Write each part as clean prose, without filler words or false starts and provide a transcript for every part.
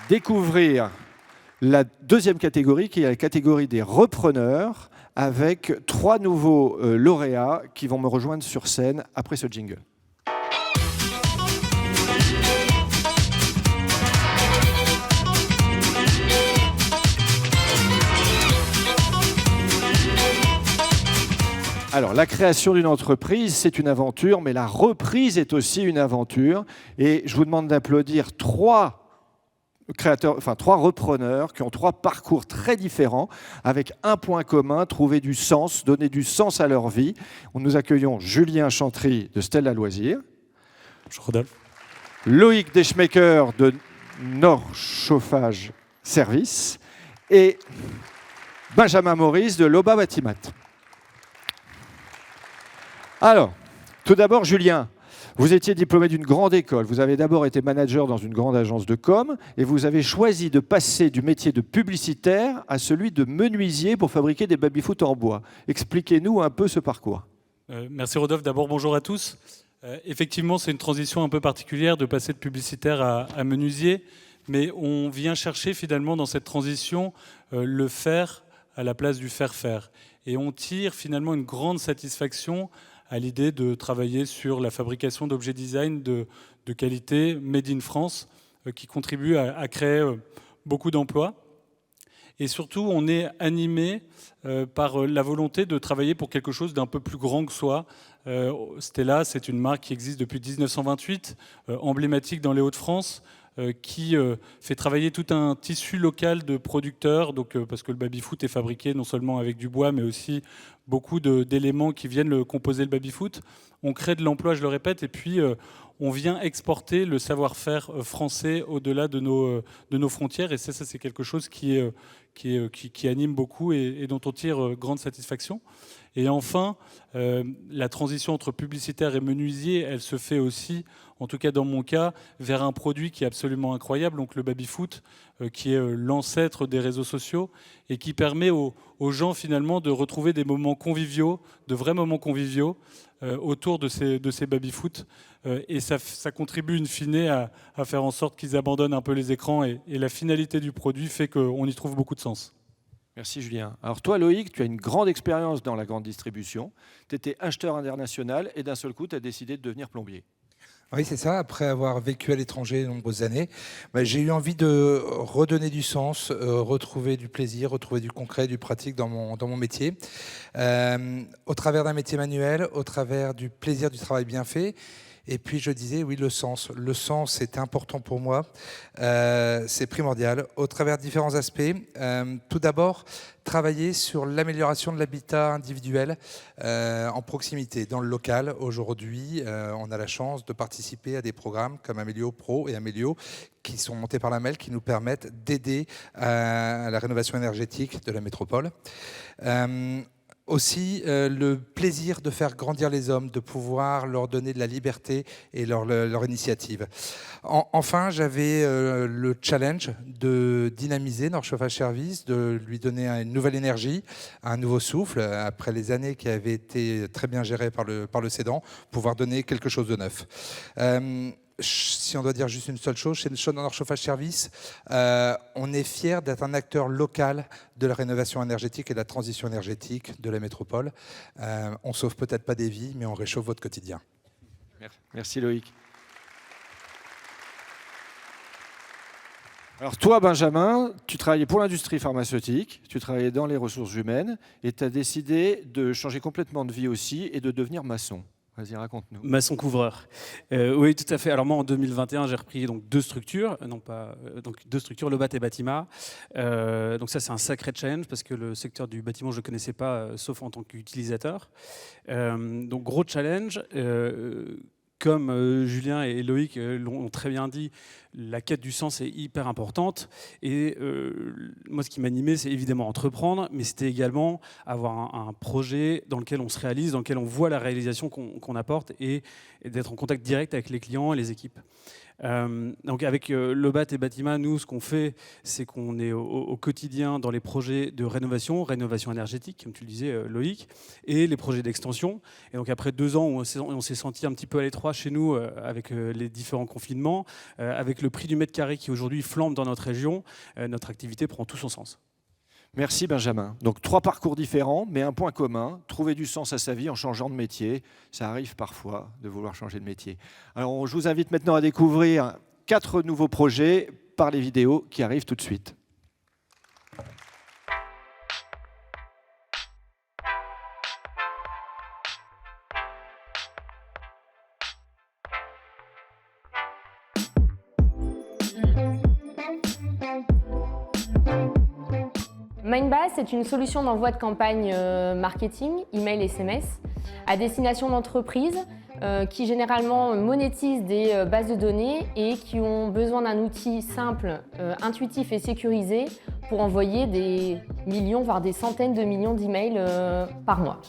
découvrir la deuxième catégorie, qui est la catégorie des repreneurs, avec 3 nouveaux lauréats qui vont me rejoindre sur scène après ce jingle. Alors, la création d'une entreprise, c'est une aventure, mais la reprise est aussi une aventure. Et je vous demande d'applaudir 3 repreneurs qui ont 3 parcours très différents, avec un point commun, trouver du sens, donner du sens à leur vie. Nous accueillons Julien Chantry de Stella Loisirs. Bonjour Rodolphe. Loïc Deschmaker de Nord Chauffage Service et Benjamin Maurice de Loba Batimat. Alors, tout d'abord, Julien, vous étiez diplômé d'une grande école. Vous avez d'abord été manager dans une grande agence de com et vous avez choisi de passer du métier de publicitaire à celui de menuisier pour fabriquer des baby-foot en bois. Expliquez-nous un peu ce parcours. Merci Rodolphe. D'abord, bonjour à tous. Effectivement, c'est une transition un peu particulière de passer de publicitaire à menuisier, mais on vient chercher finalement dans cette transition le faire à la place du faire-faire. Et on tire finalement une grande satisfaction à l'idée de travailler sur la fabrication d'objets design de qualité made in France, qui contribue à créer beaucoup d'emplois. Et surtout, on est animé par la volonté de travailler pour quelque chose d'un peu plus grand que soi. Stella, c'est une marque qui existe depuis 1928, emblématique dans les Hauts-de-France, qui fait travailler tout un tissu local de producteurs, parce que le baby-foot est fabriqué non seulement avec du bois, mais aussi beaucoup d'éléments qui viennent composer le baby-foot. On crée de l'emploi, je le répète, et puis on vient exporter le savoir-faire français au-delà de nos frontières, et ça c'est quelque chose qui anime beaucoup et dont on tire grande satisfaction. Et enfin, la transition entre publicitaire et menuisier, elle se fait aussi, en tout cas dans mon cas, vers un produit qui est absolument incroyable, donc le baby-foot, qui est l'ancêtre des réseaux sociaux et qui permet aux gens finalement de retrouver des moments conviviaux, de vrais moments conviviaux autour de ces baby-foot. Et ça contribue in fine à faire en sorte qu'ils abandonnent un peu les écrans et la finalité du produit fait qu'on y trouve beaucoup de sens. Merci Julien. Alors toi Loïc, tu as une grande expérience dans la grande distribution. Tu étais acheteur international et d'un seul coup, tu as décidé de devenir plombier. Oui, c'est ça. Après avoir vécu à l'étranger de nombreuses années, j'ai eu envie de redonner du sens, retrouver du plaisir, retrouver du concret, du pratique dans mon métier. Au travers d'un métier manuel, au travers du plaisir du travail bien fait. Et puis je disais, oui, le sens. Le sens est important pour moi, c'est primordial, au travers de différents aspects. Tout d'abord, travailler sur l'amélioration de l'habitat individuel en proximité, dans le local. Aujourd'hui, on a la chance de participer à des programmes comme Amélio Pro et Amélio, qui sont montés par la MEL, qui nous permettent d'aider à la rénovation énergétique de la métropole. Aussi, le plaisir de faire grandir les hommes, de pouvoir leur donner de la liberté et leur initiative. Enfin, j'avais le challenge de dynamiser Nord Chauffage Service, de lui donner une nouvelle énergie, un nouveau souffle, après les années qui avaient été très bien gérées par le cédant, pouvoir donner quelque chose de neuf. Si on doit dire juste une seule chose, chez Nord Chauffage Service, on est fier d'être un acteur local de la rénovation énergétique et de la transition énergétique de la métropole. On ne sauve peut-être pas des vies, mais on réchauffe votre quotidien. Merci Loïc. Alors toi, Benjamin, tu travaillais pour l'industrie pharmaceutique, tu travaillais dans les ressources humaines et tu as décidé de changer complètement de vie aussi et de devenir maçon. Vas-y, raconte-nous. Maçon couvreur. Oui, tout à fait. Alors moi, en 2021, j'ai repris donc 2 structures, Lobat et Batimat. Donc ça, c'est un sacré challenge parce que le secteur du bâtiment, je ne connaissais pas, sauf en tant qu'utilisateur. Donc gros challenge. Comme Julien et Loïc l'ont très bien dit, la quête du sens est hyper importante. Et moi, ce qui m'animait, c'est évidemment entreprendre, mais c'était également avoir un projet dans lequel on se réalise, dans lequel on voit la réalisation qu'on apporte et d'être en contact direct avec les clients et les équipes. Donc avec Lobat et Batima, nous, ce qu'on fait, c'est qu'on est au quotidien dans les projets de rénovation énergétique, comme tu le disais, Loïc, et les projets d'extension. Et donc après 2 ans où on s'est senti un petit peu à l'étroit chez nous avec les différents confinements, avec le prix du mètre carré qui aujourd'hui flambe dans notre région, notre activité prend tout son sens. Merci Benjamin. Donc 3 parcours différents, mais un point commun, trouver du sens à sa vie en changeant de métier. Ça arrive parfois de vouloir changer de métier. Alors je vous invite maintenant à découvrir 4 nouveaux projets par les vidéos qui arrivent tout de suite. Mindbase, c'est une solution d'envoi de campagne marketing, email, SMS, à destination d'entreprises qui généralement monétisent des bases de données et qui ont besoin d'un outil simple, intuitif et sécurisé pour envoyer des millions, voire des centaines de millions d'emails par mois.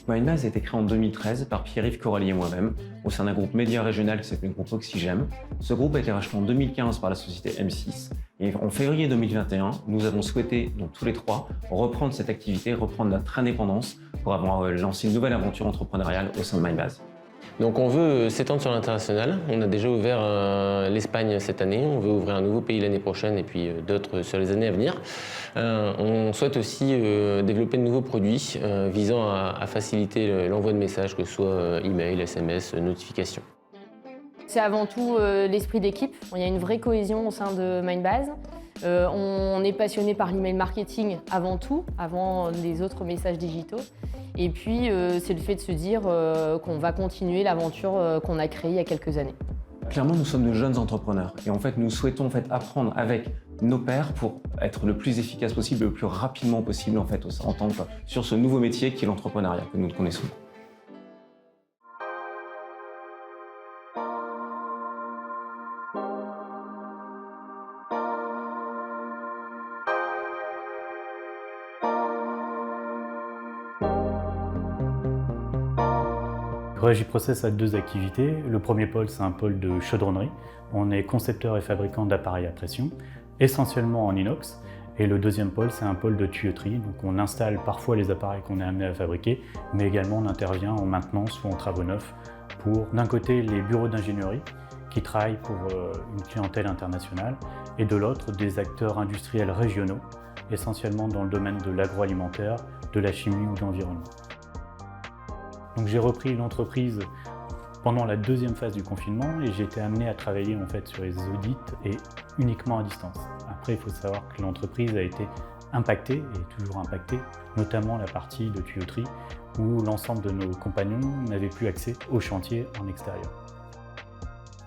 Mindbase a été créé en 2013 par Pierre-Yves Coralie et moi-même au sein d'un groupe média régional qui s'appelle le groupe Oxygem. Ce groupe a été racheté en 2015 par la société M6 et en février 2021, nous avons souhaité, donc tous les 3, reprendre cette activité, reprendre notre indépendance pour avoir lancé une nouvelle aventure entrepreneuriale au sein de Mindbase. Donc on veut s'étendre sur l'international. On a déjà ouvert l'Espagne cette année, on veut ouvrir un nouveau pays l'année prochaine et puis d'autres sur les années à venir. On souhaite aussi développer de nouveaux produits visant à faciliter l'envoi de messages, que ce soit email, SMS, notifications. C'est avant tout l'esprit d'équipe. Il y a une vraie cohésion au sein de Mindbase. On est passionné par l'email marketing avant tout, avant les autres messages digitaux. Et puis, c'est le fait de se dire qu'on va continuer l'aventure qu'on a créée il y a quelques années. Clairement, nous sommes de jeunes entrepreneurs et en fait, nous souhaitons apprendre avec nos pairs pour être le plus efficace possible, le plus rapidement possible sur ce nouveau métier qui est l'entrepreneuriat que nous connaissons. Régiprocess a 2 activités. Le premier pôle, c'est un pôle de chaudronnerie. On est concepteur et fabricant d'appareils à pression, essentiellement en inox. Et le deuxième pôle, c'est un pôle de tuyauterie. Donc on installe parfois les appareils qu'on est amené à fabriquer, mais également on intervient en maintenance ou en travaux neufs pour, d'un côté, les bureaux d'ingénierie qui travaillent pour une clientèle internationale, et de l'autre, des acteurs industriels régionaux, essentiellement dans le domaine de l'agroalimentaire, de la chimie ou de l'environnement. Donc j'ai repris l'entreprise pendant la 2e phase du confinement et j'ai été amené à travailler sur les audits et uniquement à distance. Après, il faut savoir que l'entreprise a été impactée et toujours impactée, notamment la partie de tuyauterie où l'ensemble de nos compagnons n'avaient plus accès au chantier en extérieur.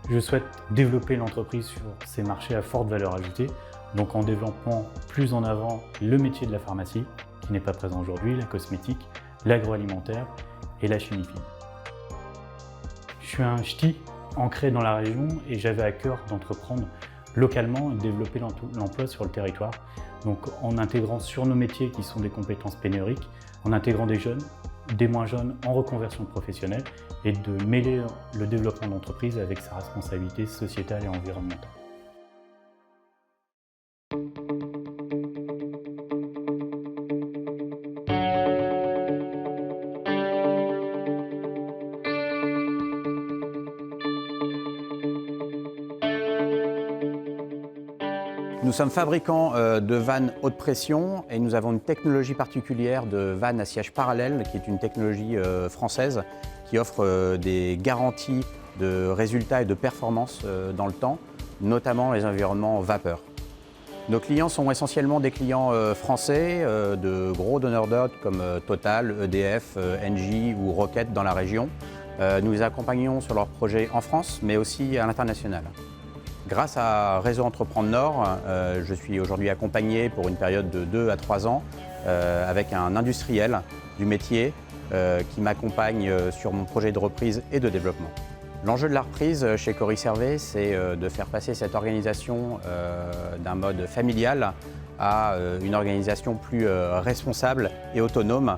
Je souhaite développer l'entreprise sur ces marchés à forte valeur ajoutée, donc en développant plus en avant le métier de la pharmacie, qui n'est pas présent aujourd'hui, la cosmétique, l'agroalimentaire et la chimie fine. Je suis un ch'ti ancré dans la région et j'avais à cœur d'entreprendre localement et de développer l'emploi sur le territoire. Donc en intégrant sur nos métiers qui sont des compétences pénuriques, en intégrant des jeunes, des moins jeunes en reconversion professionnelle et de mêler le développement d'entreprise avec sa responsabilité sociétale et environnementale. Nous sommes fabricants de vannes haute pression et nous avons une technologie particulière de vannes à siège parallèle qui est une technologie française qui offre des garanties de résultats et de performance dans le temps, notamment les environnements vapeur. Nos clients sont essentiellement des clients français, de gros donneurs d'ordre comme Total, EDF, Engie ou Rocket dans la région. Nous les accompagnons sur leurs projets en France mais aussi à l'international. Grâce à Réseau Entreprendre Nord, je suis aujourd'hui accompagné pour une période de 2 à 3 ans avec un industriel du métier qui m'accompagne sur mon projet de reprise et de développement. L'enjeu de la reprise chez Coriservé, c'est de faire passer cette organisation d'un mode familial à une organisation plus responsable et autonome.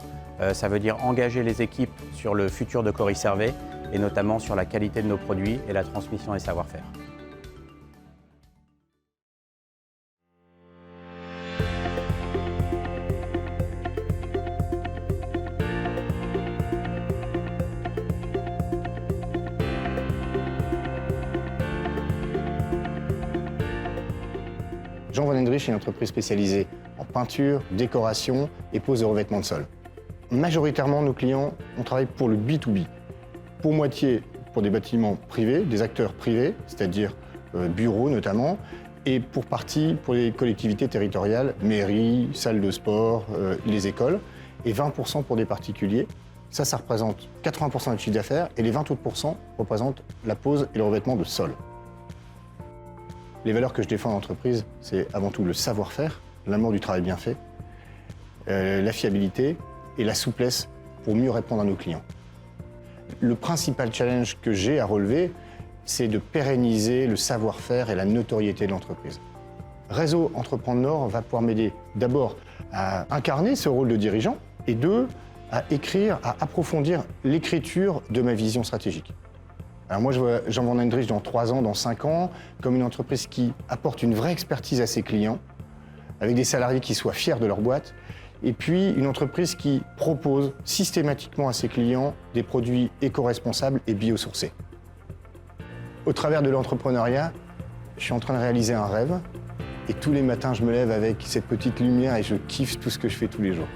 Ça veut dire engager les équipes sur le futur de Coriservé et notamment sur la qualité de nos produits et la transmission des savoir-faire. Jean Van Hendrich est une entreprise spécialisée en peinture, décoration et pose de revêtement de sol. Majoritairement, nos clients, on travaille pour le B2B. Pour moitié pour des bâtiments privés, des acteurs privés, c'est-à-dire bureaux notamment, et pour partie pour les collectivités territoriales, mairies, salles de sport, les écoles, et 20% pour des particuliers. Ça représente 80% de notre chiffre d'affaires, et les 20 autres % représentent la pose et le revêtement de sol. Les valeurs que je défends en entreprise, c'est avant tout le savoir-faire, l'amour du travail bien fait, la fiabilité et la souplesse pour mieux répondre à nos clients. Le principal challenge que j'ai à relever, c'est de pérenniser le savoir-faire et la notoriété de l'entreprise. Réseau Entreprendre Nord va pouvoir m'aider d'abord à incarner ce rôle de dirigeant et deux, à écrire, à approfondir l'écriture de ma vision stratégique. Alors moi, je vois Jean Van Hendrich dans 3 ans, dans 5 ans, comme une entreprise qui apporte une vraie expertise à ses clients, avec des salariés qui soient fiers de leur boîte, et puis une entreprise qui propose systématiquement à ses clients des produits éco-responsables et biosourcés. Au travers de l'entrepreneuriat, je suis en train de réaliser un rêve, et tous les matins, je me lève avec cette petite lumière et je kiffe tout ce que je fais tous les jours.